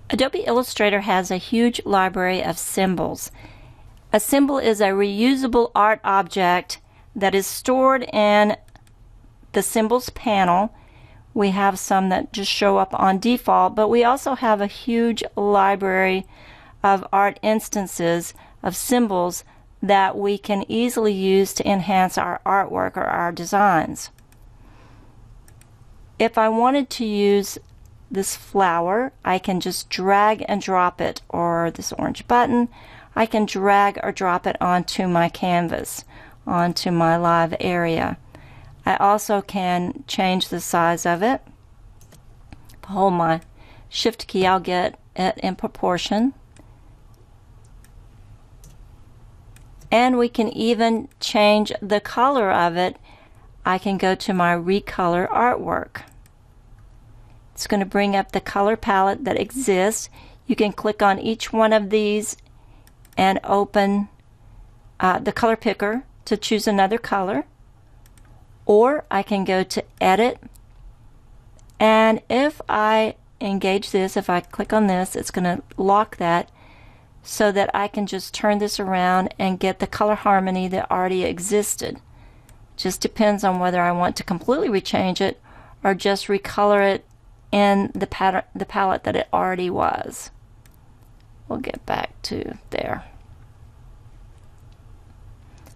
Adobe Illustrator has a huge library of symbols. A symbol is a reusable art object that is stored in the Symbols panel. We have some that just show up on default, but we also have a huge library of art instances of symbols that we can easily use to enhance our artwork or our designs. If I wanted to use this flower, I can just drag and drop it, or this orange button, I can drag or drop it onto my canvas, onto my live area. I also can change the size of it. If I hold my Shift key, I'll get it in proportion. And we can even change the color of it. I can go to my Recolor Artwork. It's going to bring up the color palette that exists. You can click on each one of these and open the color picker to choose another color. Or I can go to Edit, and if I engage this, if I click on this, it's going to lock that so that I can just turn this around and get the color harmony that already existed. Just depends on whether I want to completely rechange it or just recolor it in the palette that it already was. We'll get back to there.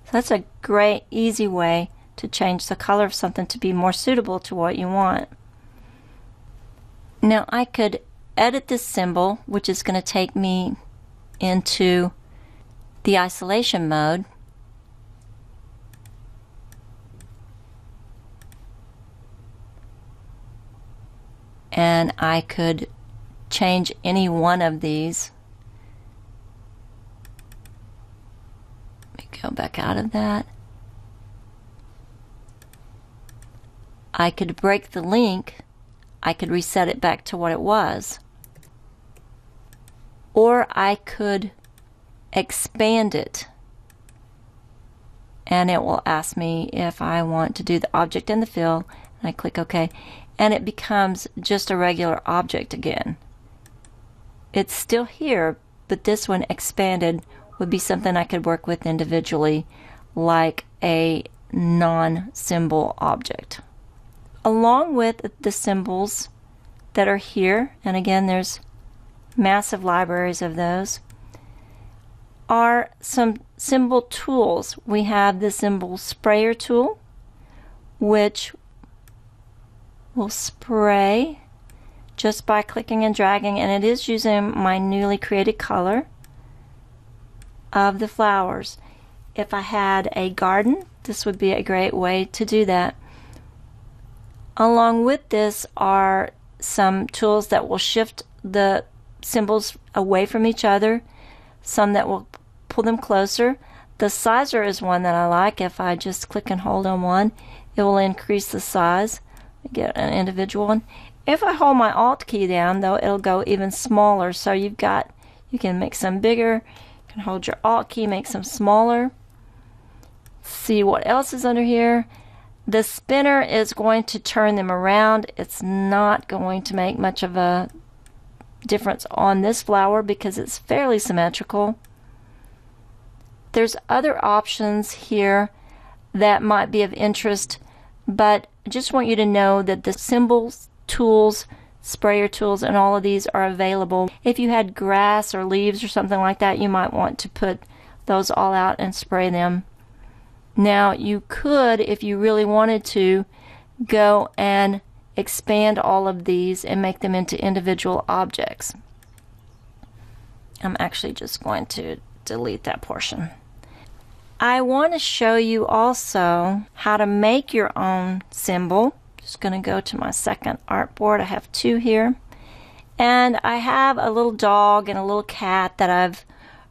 So that's a great, easy way to change the color of something to be more suitable to what you want. Now I could edit this symbol, which is going to take me into the isolation mode. And I could change any one of these. Let me go back out of that. I could break the link. I could reset it back to what it was. Or I could expand it. And it will ask me if I want to do the object and the fill. And I click OK. And it becomes just a regular object again. It's still here, but this one expanded would be something I could work with individually, like a non-symbol object. Along with the symbols that are here, and again there's massive libraries of those, are some symbol tools. We have the symbol sprayer tool, which will spray just by clicking and dragging, and it is using my newly created color of the flowers. If I had a garden, this would be a great way to do that. Along with this are some tools that will shift the symbols away from each other, some that will pull them closer. The sizer is one that I like. If I just click and hold on one, it will increase the size. Get an individual one. If I hold my Alt key down, though, it'll go even smaller. So you can make some bigger. You can hold your Alt key, make some smaller. See what else is under here. The spinner is going to turn them around. It's not going to make much of a difference on this flower because it's fairly symmetrical. There's other options here that might be of interest, but I just want you to know that the symbols, tools, sprayer tools, and all of these are available. If you had grass or leaves or something like that, you might want to put those all out and spray them. Now you could, if you really wanted to, go and expand all of these and make them into individual objects. I'm actually just going to delete that portion. I want to show you also how to make your own symbol. Just going to go to my second artboard. I have two here. And I have a little dog and a little cat that I've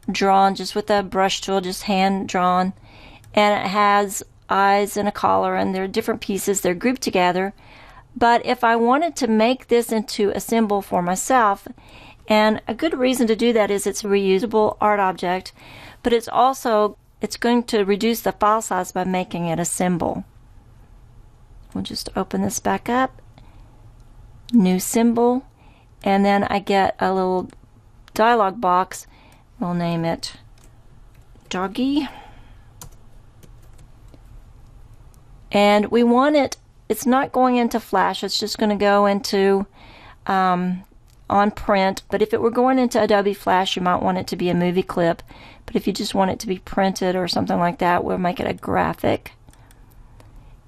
drawn just with a brush tool, just hand drawn. And it has eyes and a collar, and they're different pieces. They're grouped together. But if I wanted to make this into a symbol for myself, and a good reason to do that is it's a reusable art object, but it's going to reduce the file size by making it a symbol. We'll just open this back up, new symbol, and then I get a little dialog box. We'll name it Doggy. And we want it, it's not going into Flash, it's just going to go into on print. But if it were going into Adobe Flash, you might want it to be a movie clip. But if you just want it to be printed or something like that, we'll make it a graphic.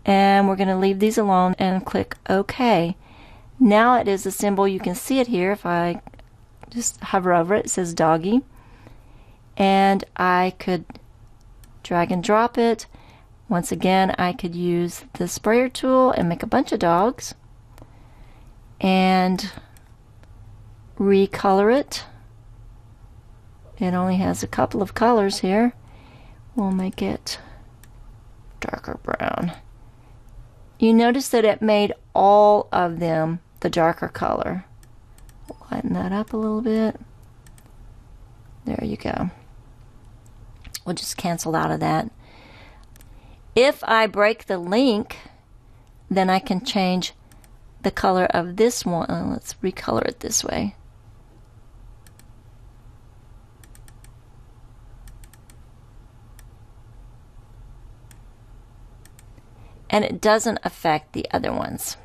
And we're going to leave these alone and click OK. Now it is a symbol. You can see it here. If I just hover over it, it says Doggy. And I could drag and drop it. Once again, I could use the sprayer tool and make a bunch of dogs and recolor it. It only has a couple of colors here. We'll make it darker brown. You notice that it made all of them the darker color. Lighten that up a little bit. There you go. We'll just cancel out of that. If I break the link, then I can change the color of this one. Let's recolor it this way. And it doesn't affect the other ones.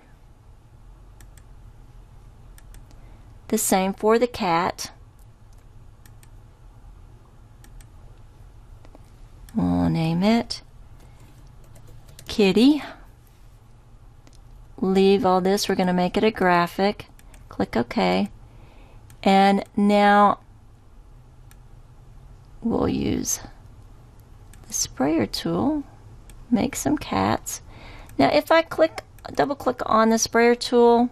The same for the cat. We'll name it Kitty. Leave all this. We're going to make it a graphic. Click OK. And now we'll use the sprayer tool. Make some cats. Now if I double click on the sprayer tool,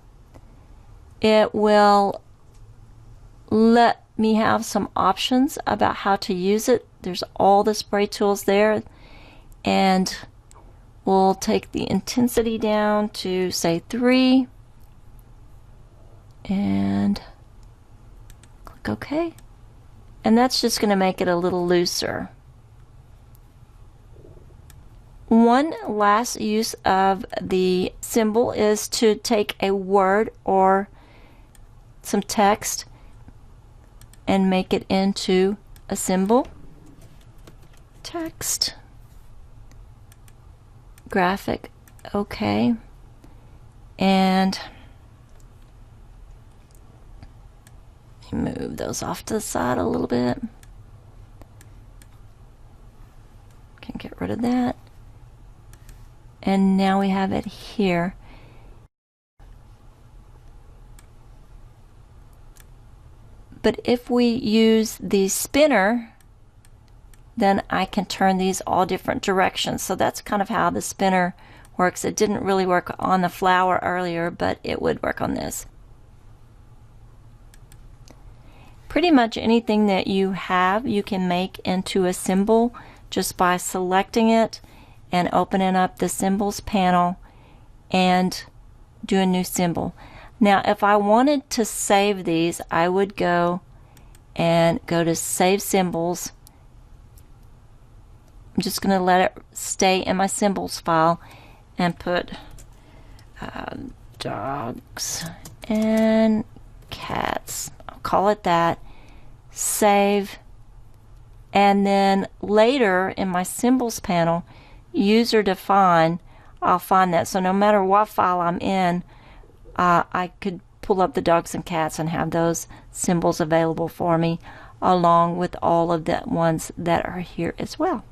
it will let me have some options about how to use it. There's all the spray tools there, and we'll take the intensity down to say 3 and click OK. And that's just going to make it a little looser. One last use of the symbol is to take a word or some text and make it into a symbol. Text, graphic, OK. And move those off to the side a little bit. Can get rid of that. And now we have it here. But if we use the spinner, then I can turn these all different directions. So that's kind of how the spinner works. It didn't really work on the flower earlier, but it would work on this. Pretty much anything that you have, you can make into a symbol just by selecting it and opening up the symbols panel and do a new symbol. Now if I wanted to save these, I would go to Save Symbols. I'm just going to let it stay in my symbols file and put dogs and cats. I'll call it that. Save. And then later in my symbols panel, user define, I'll find that. So no matter what file I'm in, I could pull up the dogs and cats and have those symbols available for me, along with all of the ones that are here as well.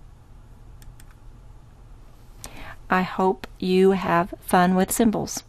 I hope you have fun with symbols.